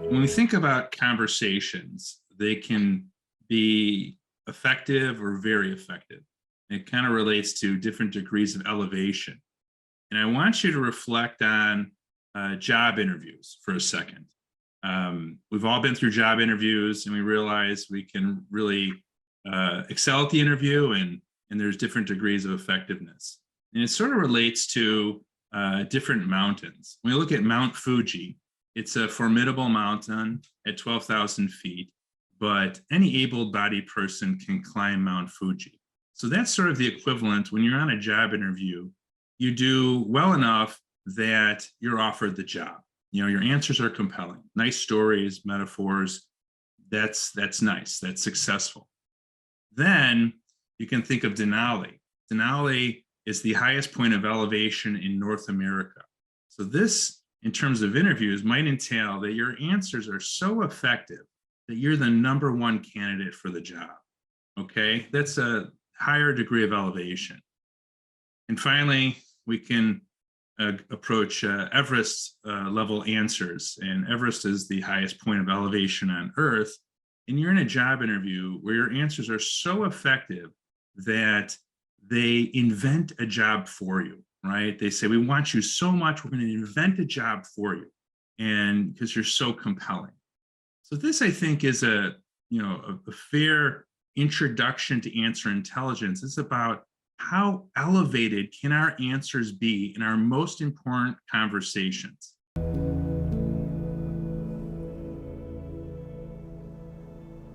When we think about conversations, they can be effective or very effective. It kind of relates to different degrees of elevation. And I want you to reflect on job interviews for a second. We've all been through job interviews and we realize we can really excel at the interview, and there's different degrees of effectiveness. And it sort of relates to different mountains. When we look at Mount Fuji, it's a formidable mountain at 12,000 feet, but any able-bodied person can climb Mount Fuji. So that's sort of the equivalent. When you're on a job interview, you do well enough that you're offered the job. You know, your answers are compelling, nice stories, metaphors. That's nice, that's successful. Then you can think of Denali. Denali is the highest point of elevation in North America. So this, in terms of interviews, might entail that your answers are so effective that you're the #1 candidate for the job. Okay, that's a higher degree of elevation. And finally, we can approach Everest level answers. And Everest is the highest point of elevation on Earth. And you're in a job interview where your answers are so effective that they invent a job for you, right? They say, we want you so much, we're going to invent a job for you. And because you're so compelling. So this, I think, is a fair introduction to answer intelligence. It's about how elevated can our answers be in our most important conversations.